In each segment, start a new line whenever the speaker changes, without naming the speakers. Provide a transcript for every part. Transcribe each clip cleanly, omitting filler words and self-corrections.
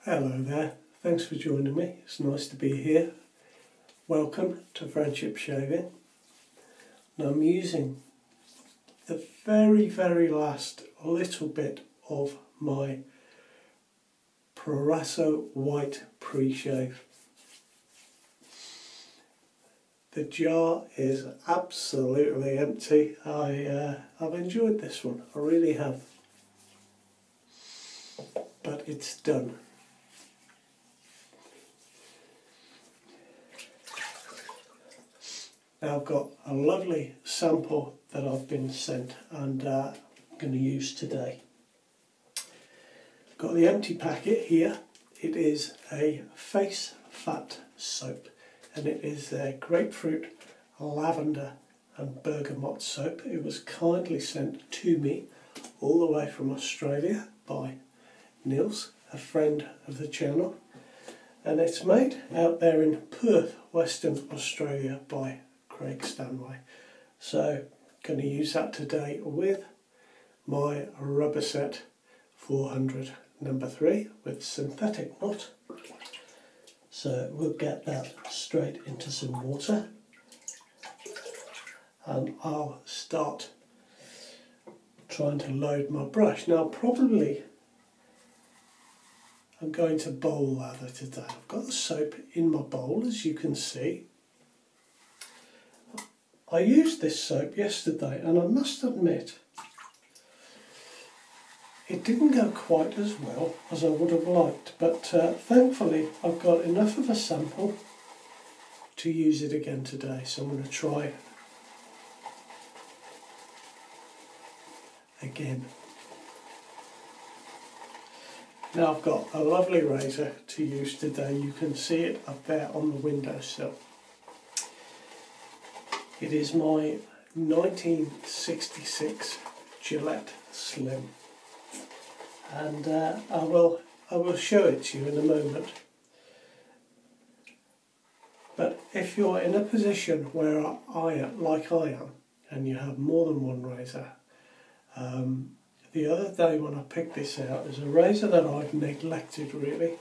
Hello there, thanks for joining me, it's nice to be here. Welcome to Friendship Shaving. Now I'm using the very last little bit of my Proraso White Pre-Shave. The jar is absolutely empty. I've enjoyed this one, I really have. But it's done. Now I've got a lovely sample that I've been sent and I'm going to use today. I've got the empty packet here. It is a face fat soap and it is a grapefruit, lavender and bergamot soap. It was kindly sent to me all the way from Australia by Nils, a friend of the channel, and it's made out there in Perth, Western Australia by Craig Stanway. So I'm going to use that today with my rubber set 400 number 3 with synthetic knot. So we'll get that straight into some water and I'll start trying to load my brush. Now I'm going to bowl lather today. I've got the soap in my bowl, as you can see. I used this soap yesterday and I must admit it didn't go quite as well as I would have liked, but thankfully I've got enough of a sample to use it again today, so I'm going to try again. Now I've got a lovely razor to use today. You can see it up there on the windowsill. It is my 1966 Gillette Slim, and I will show it to you in a moment. But if you're in a position where like I am, and you have more than one razor, the other day when I picked this out, there's a razor that I've neglected really.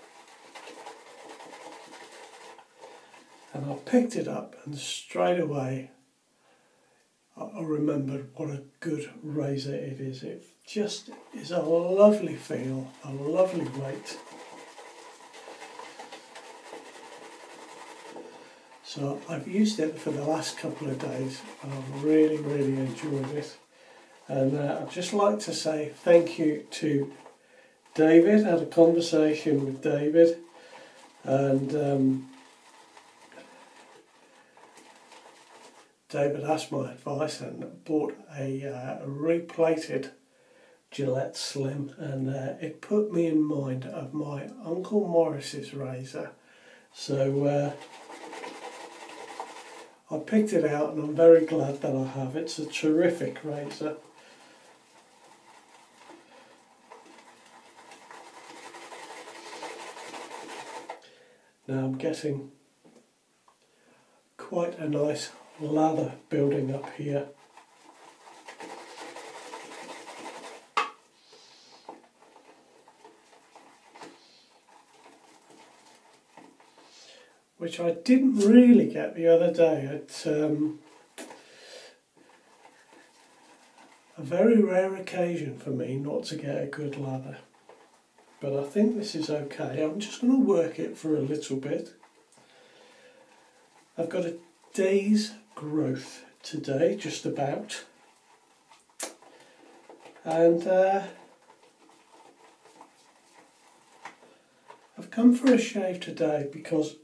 And I picked it up and straight away I remembered what a good razor it is. It just is a lovely feel, a lovely weight. So I've used it for the last couple of days and I've really enjoyed it. And I'd just like to say thank you to David. I had a conversation with David and David asked my advice and bought a replated Gillette Slim, and it put me in mind of my Uncle Morris's razor. So I picked it out and I'm very glad that I have. It's a terrific razor. Now I'm getting quite a nice lather building up here. Which I didn't really get the other day. It's a very rare occasion for me not to get a good lather. But I think this is okay. I'm just going to work it for a little bit. I've got a day's growth today, just about. And I've come for a shave today because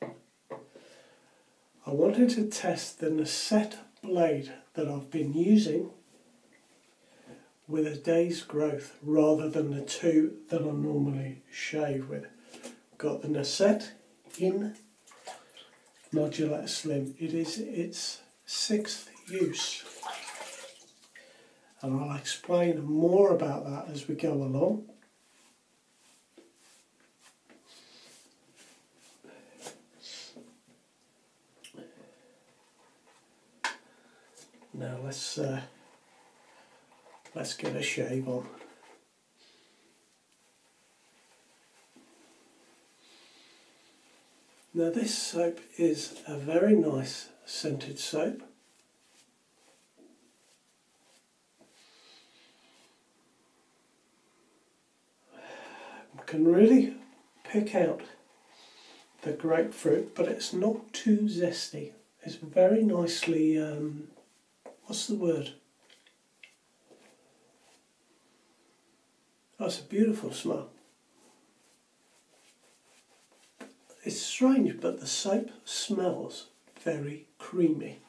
I wanted to test the Nacet blade that I've been using with a day's growth rather than the two that I normally shave with. Got the Nacet in my Gillette Slim. It is its 6th use, and I'll explain more about that as we go along. Now let's get a shave on. Now this soap is a very nice scented soap. You can really pick out the grapefruit, but it's not too zesty. It's very nicely, what's the word? Oh, it's a beautiful smell. It's strange, but the soap smells very creamy.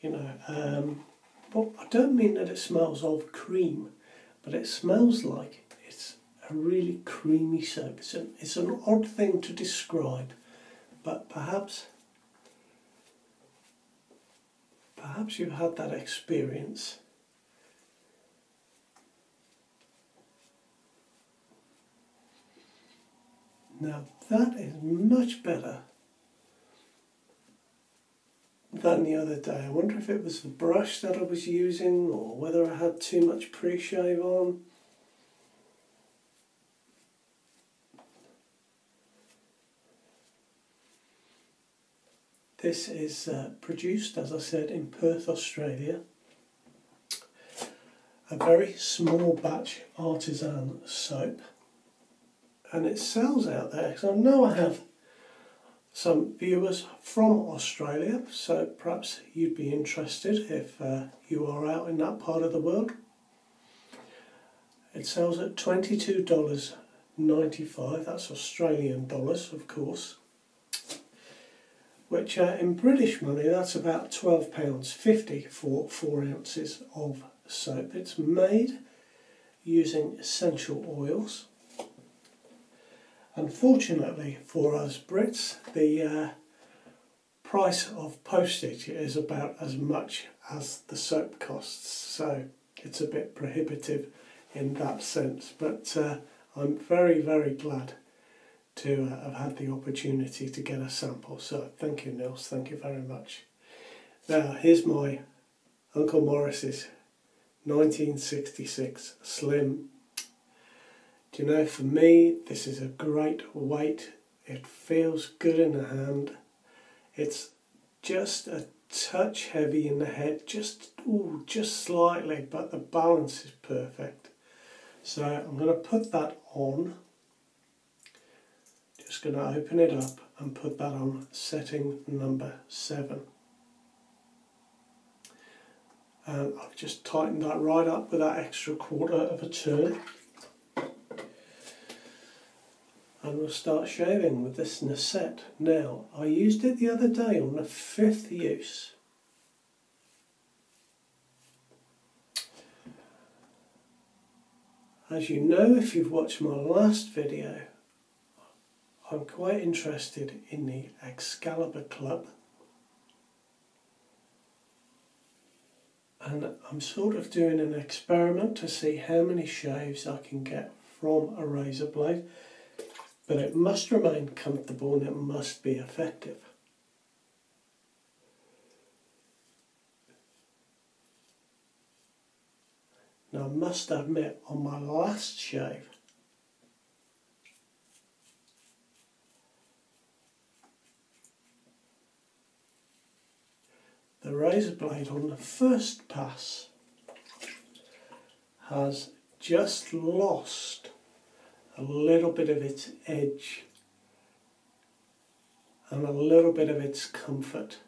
You know, but I don't mean that it smells of cream, but it smells like it's a really creamy soap. It's an odd thing to describe, but perhaps you've had that experience. Now that is much better than the other day. I wonder if it was the brush that I was using or whether I had too much pre-shave on. This is produced, as I said, in Perth, Australia. A very small batch artisan soap. And it sells out there, because I know I have some viewers from Australia, so perhaps you'd be interested if you are out in that part of the world. It sells at $22.95, that's Australian dollars, of course, which in British money that's about £12.50 for 4 ounces of soap. It's made using essential oils. Unfortunately for us Brits, the price of postage is about as much as the soap costs, so it's a bit prohibitive in that sense. But I'm very, very glad to have had the opportunity to get a sample. So thank you, Nils, thank you very much. Now here's my Uncle Morris's 1966 Slim. Do you know, for me, this is a great weight. It feels good in the hand. It's just a touch heavy in the head, just slightly, but the balance is perfect. So I'm going to put that on. Just going to open it up and put that on setting number 7. And I've just tightened that right up with that extra quarter of a turn. And we'll start shaving with this Nacet. Now, I used it the other day on the 5th use. As you know, if you've watched my last video, I'm quite interested in the Excalibur Club. And I'm sort of doing an experiment to see how many shaves I can get from a razor blade. But it must remain comfortable and it must be effective. Now I must admit, on my last shave, the razor blade on the first pass has just lost a little bit of its edge and a little bit of its comfort.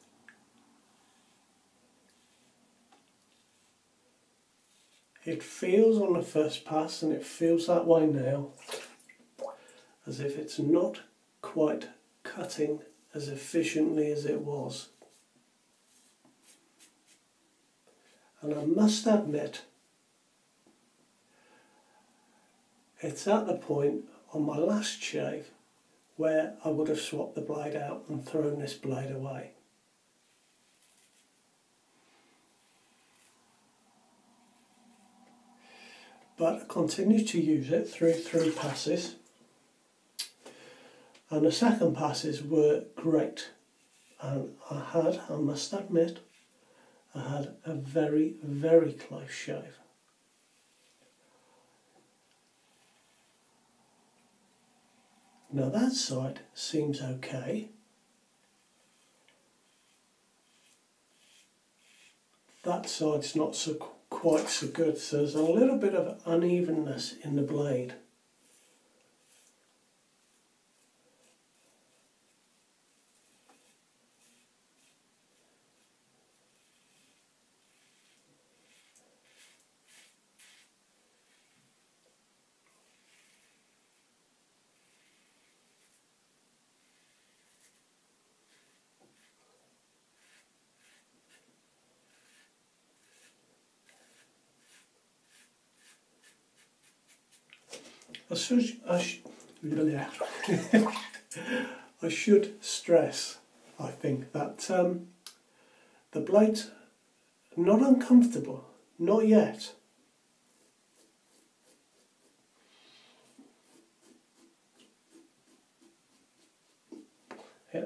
It feels on the first pass, and it feels that way now, as if it's not quite cutting as efficiently as it was. And I must admit, it's at the point on my last shave where I would have swapped the blade out and thrown this blade away. But I continued to use it through 3 passes, and the second passes were great, and I must admit, I had a very, very close shave. Now that side seems okay. that side's not quite so good, so there's a little bit of unevenness in the blade. I should stress, I think, that the blade's not uncomfortable, not yet.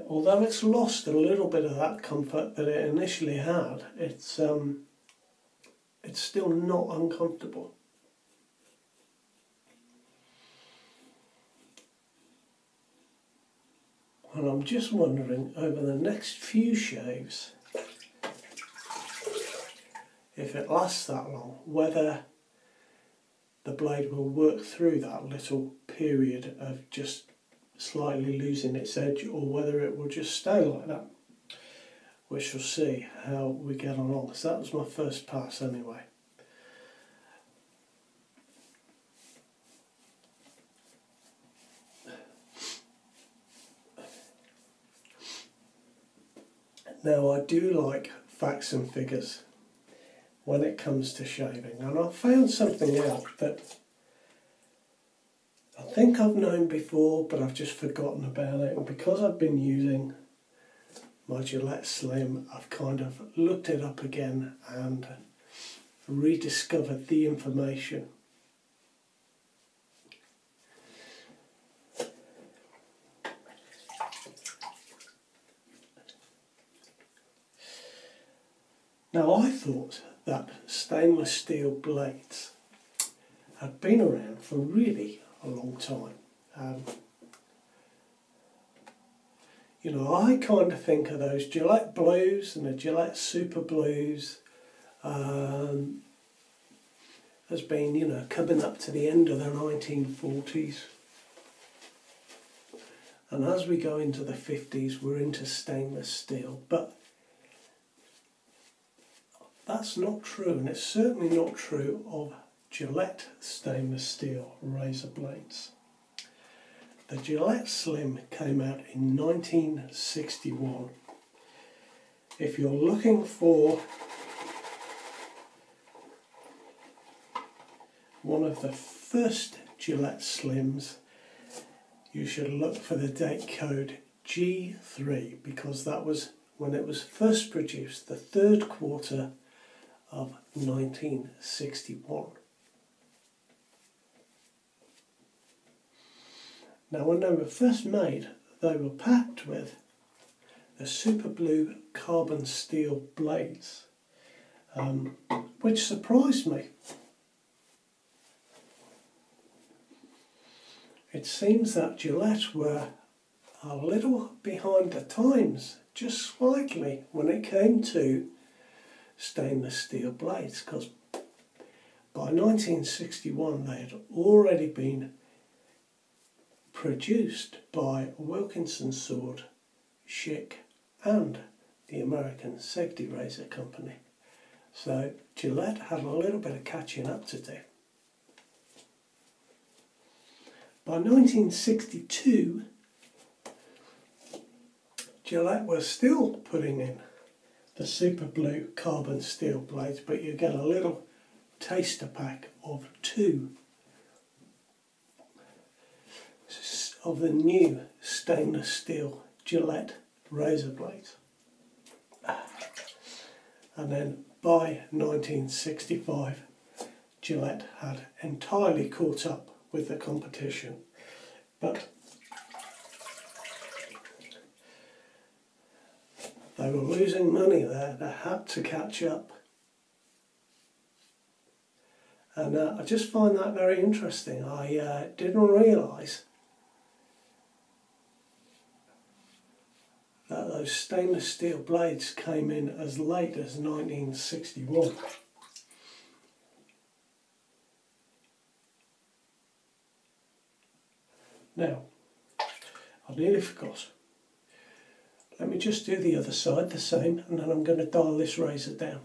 Although it's lost a little bit of that comfort that it initially had, it's still not uncomfortable. And I'm just wondering, over the next few shaves, if it lasts that long, whether the blade will work through that little period of just slightly losing its edge, or whether it will just stay like that. We shall see how we get along. So that was my first pass anyway. Now, I do like facts and figures when it comes to shaving, and I found something out that I think I've known before, but I've just forgotten about it. And because I've been using my Gillette Slim, I've kind of looked it up again and rediscovered the information. Now, I thought that stainless steel blades had been around for really a long time. You know, I kind of think of those Gillette Blues and the Gillette Super Blues as being, you know, coming up to the end of the 1940s. And as we go into the 50s, we're into stainless steel. But that's not true, and it's certainly not true of Gillette stainless steel razor blades. The Gillette Slim came out in 1961. If you're looking for one of the first Gillette Slims, you should look for the date code G3, because that was when it was first produced, the third quarter of 1961. Now, when they were first made, they were packed with the super blue carbon steel blades, which surprised me. It seems that Gillette were a little behind the times, just slightly, when it came to stainless steel blades, because by 1961 they had already been produced by Wilkinson Sword, Schick and the American Safety Razor Company. So Gillette had a little bit of catching up to do. By 1962, Gillette was still putting in the super blue carbon steel blades, but you get a little taster pack of 2 of the new stainless steel Gillette razor blades. And then by 1965, Gillette had entirely caught up with the competition, but they were losing money there. They had to catch up. And I just find that very interesting. I didn't realise that those stainless steel blades came in as late as 1961. Now, I nearly forgot. Let me just do the other side the same, and then I'm going to dial this razor down.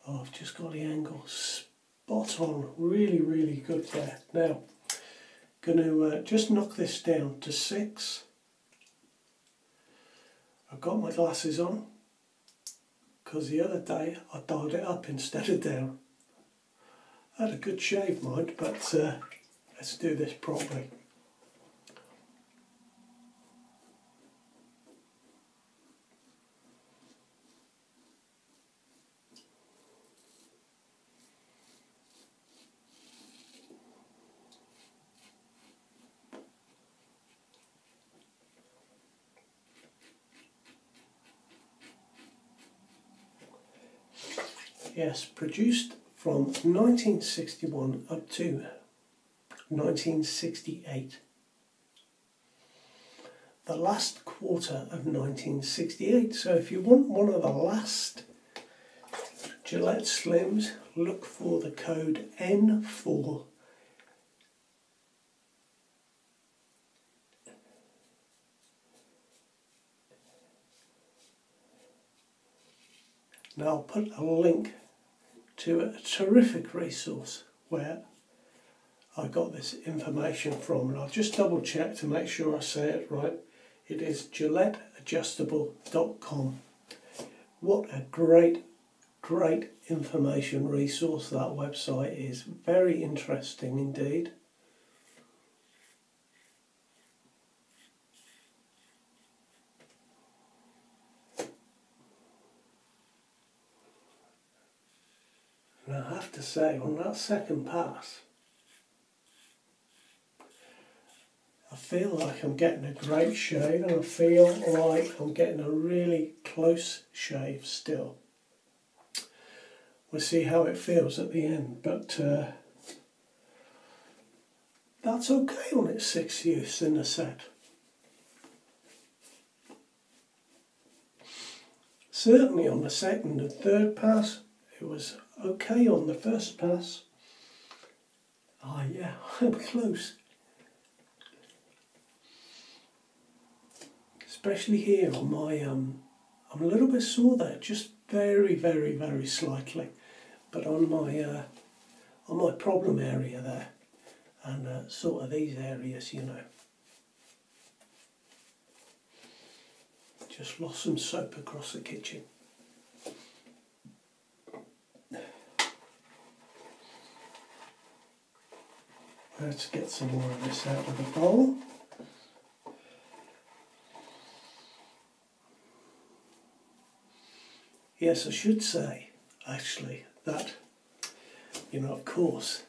Oh, I've just got the angle spot on, really, really good there. Now, going to just knock this down to 6. I've got my glasses on, because the other day I dialed it up instead of down. I had a good shave, mind, but let's do this properly. Yes, produced from 1961 up to 1968. The last quarter of 1968. So if you want one of the last Gillette Slims, look for the code N4. Now I'll put a link to a terrific resource where I got this information from, and I'll just double check to make sure I say it right. It is GilletteAdjustable.com. What a great information resource that website is. Very interesting indeed. And I have to say, on that second pass, I feel like I'm getting a great shave, and I feel like I'm getting a really close shave still. We'll see how it feels at the end, but that's okay on its 6th use in the set. Certainly on the second and third pass, it was okay on the first pass. Ah, yeah, I'm close. Especially here on my, I'm a little bit sore there, just very slightly. But on my problem area there, and sort of these areas, you know. Just lost some soap across the kitchen. Let's get some more of this out of the bowl. Yes, I should say, actually, that, you know, of course,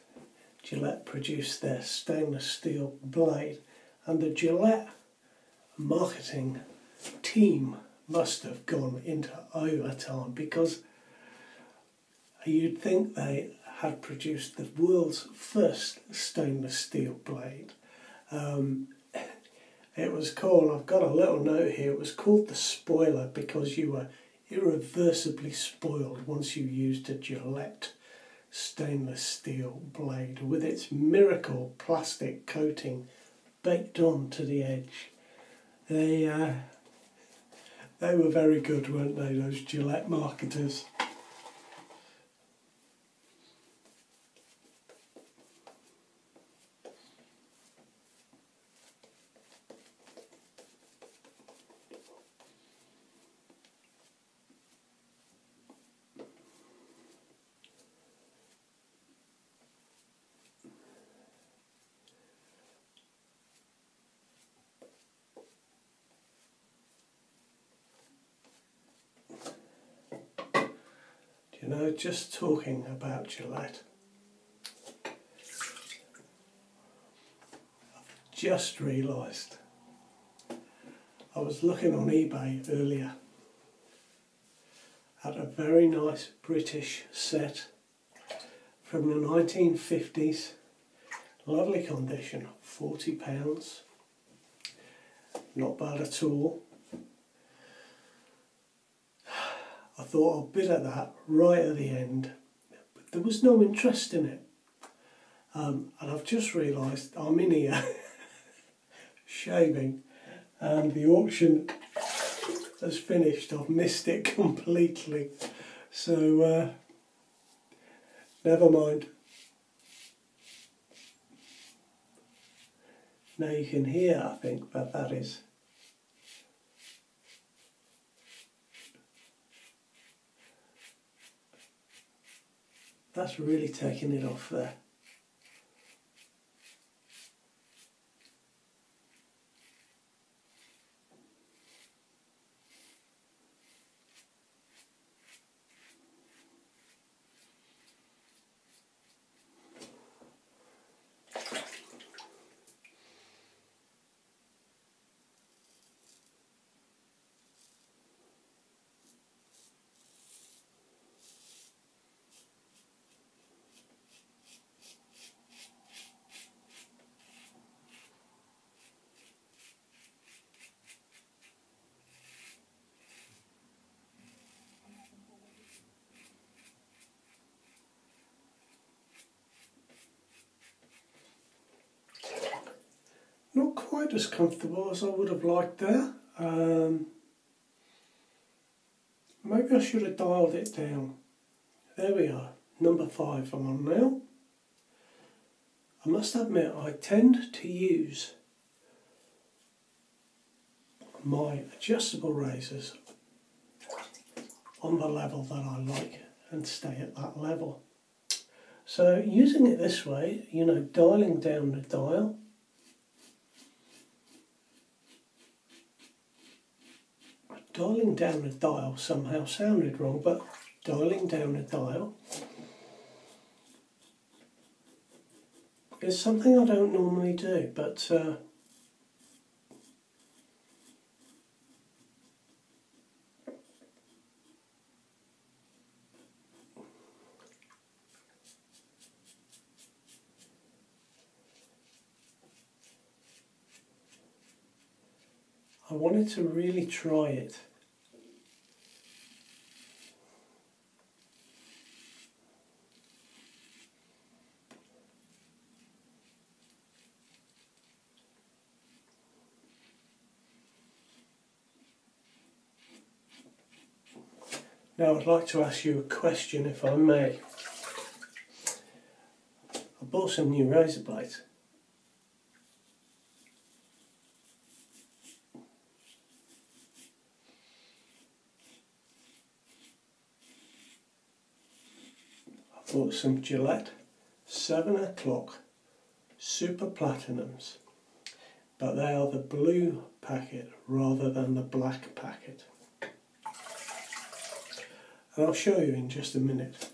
Gillette produced their stainless steel blade, and the Gillette marketing team must have gone into overtime, because you'd think they had produced the world's first stainless steel blade. It was called, I've got a little note here, it was called the spoiler because you were irreversibly spoiled once you used a Gillette stainless steel blade with its miracle plastic coating baked onto the edge. They were very good, weren't they, those Gillette marketers? You know, just talking about Gillette, I've just realised I was looking on eBay earlier, at a very nice British set from the 1950s. Lovely condition, £40. Not bad at all. I thought I'd bid at that right at the end, but there was no interest in it. And I've just realised I'm in here shaving and the auction has finished. I've missed it completely. So never mind. Now you can hear, I think, that is. That's really taking it off there. Not quite as comfortable as I would have liked there. Maybe I should have dialed it down. There we are, number 5 I'm on now. I must admit I tend to use my adjustable razors on the level that I like and stay at that level. So using it this way, you know, dialing down the dial, dialing down the dial somehow sounded wrong, but dialing down the dial is something I don't normally do, but I wanted to really try it. Now I'd like to ask you a question, if I may. I bought some new razor blades. I bought some Gillette 7 o'clock Super Platinums, but they are the blue packet rather than the black packet. And I'll show you in just a minute.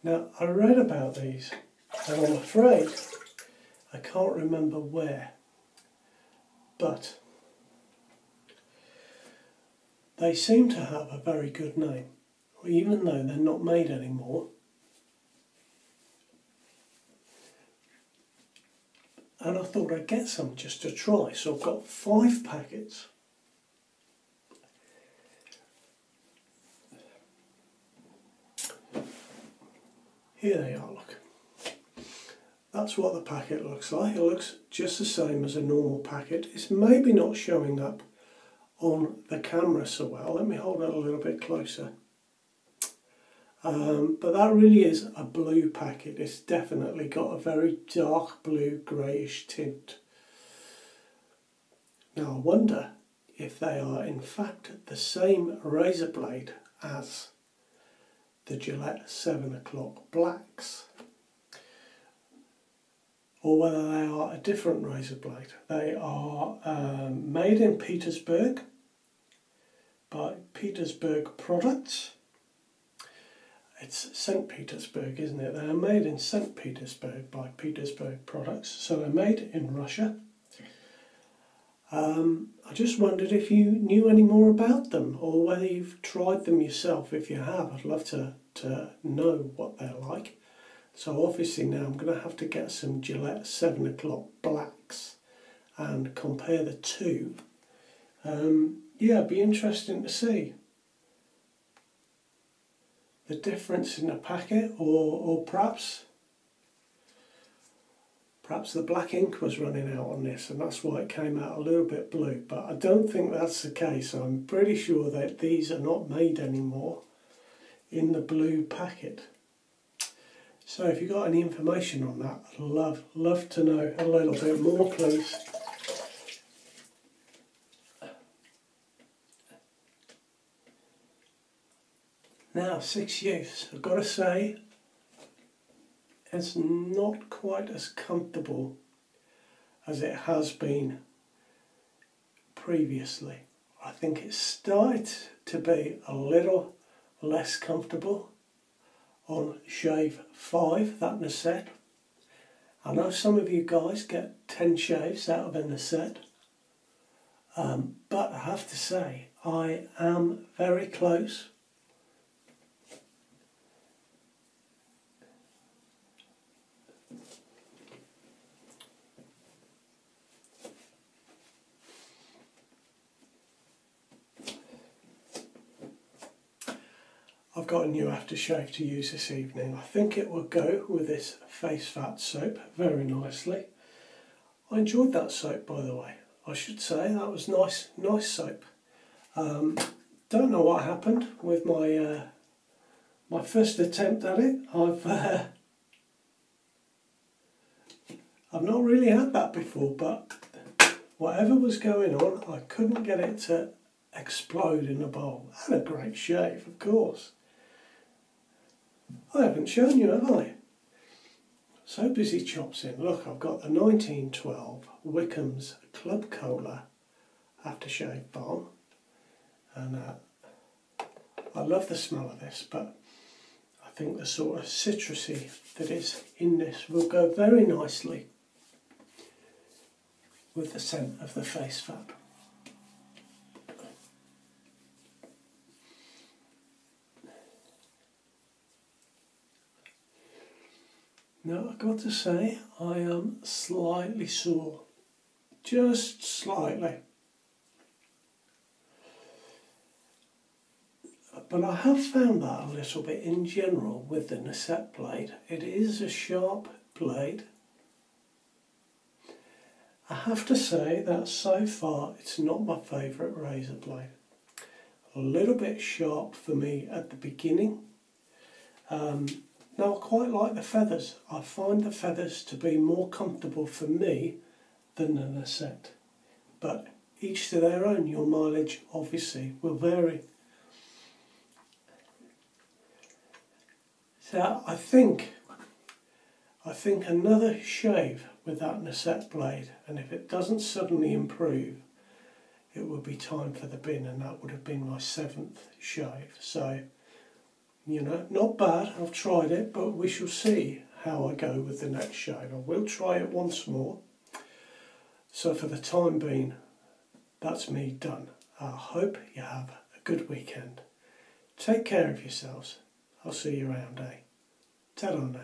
Now, I read about these, and I'm afraid I can't remember where, but they seem to have a very good name, even though they're not made anymore. And I thought I'd get some just to try, so I've got 5 packets. Here they are, look. That's what the packet looks like. It looks just the same as a normal packet. It's maybe not showing up on the camera so well. Let me hold it a little bit closer. But that really is a blue packet. It's definitely got a very dark blue greyish tint. Now I wonder if they are in fact the same razor blade as the Gillette 7 o'clock blacks, or whether they are a different razor blade. They are made in Petersburg by Petersburg Products. It's St. Petersburg, isn't it? They are made in St. Petersburg by Petersburg Products, so they're made in Russia. I just wondered if you knew any more about them or whether you've tried them yourself. If you have, I'd love to know what they're like. So obviously now I'm going to have to get some Gillette 7 o'clock blacks and compare the two. Yeah, it'd be interesting to see the difference in the packet, or perhaps the black ink was running out on this and that's why it came out a little bit blue, but I don't think that's the case. I'm pretty sure that these are not made anymore in the blue packet. So if you've got any information on that, I'd love to know a little bit more, please. Now, 6 use, I've got to say, it's not quite as comfortable as it has been previously. I think it started to be a little less comfortable on shave 5, that Nacet. I know some of you guys get 10 shaves out of a Nacet, but I have to say I am very close. I've got a new aftershave to use this evening. I think it will go with this face fat soap very nicely. I enjoyed that soap, by the way. I should say that was nice soap. Don't know what happened with my my first attempt at it. I've not really had that before, but whatever was going on, I couldn't get it to explode in a bowl. I had a great shave, of course. I haven't shown you, have I? So busy chops in. Look, I've got the 1912 Wickham's Club Cola aftershave balm, and I love the smell of this, but I think the sort of citrusy that is in this will go very nicely with the scent of the face fat. Now I've got to say I am slightly sore, just slightly. But I have found that a little bit in general with the Nacet blade. It is a sharp blade. I have to say that so far it's not my favourite razor blade. A little bit sharp for me at the beginning. Now I quite like the feathers. I find the feathers to be more comfortable for me than the Nacet. But each to their own. Your mileage obviously will vary. So I think another shave with that Nacet blade, and if it doesn't suddenly improve, it will be time for the bin, and that would have been my 7th shave. So, you know, not bad. I've tried it, but we shall see how I go with the next shave. I will try it once more. So for the time being, that's me done. I hope you have a good weekend. Take care of yourselves. I'll see you around, eh? Ta-ra now.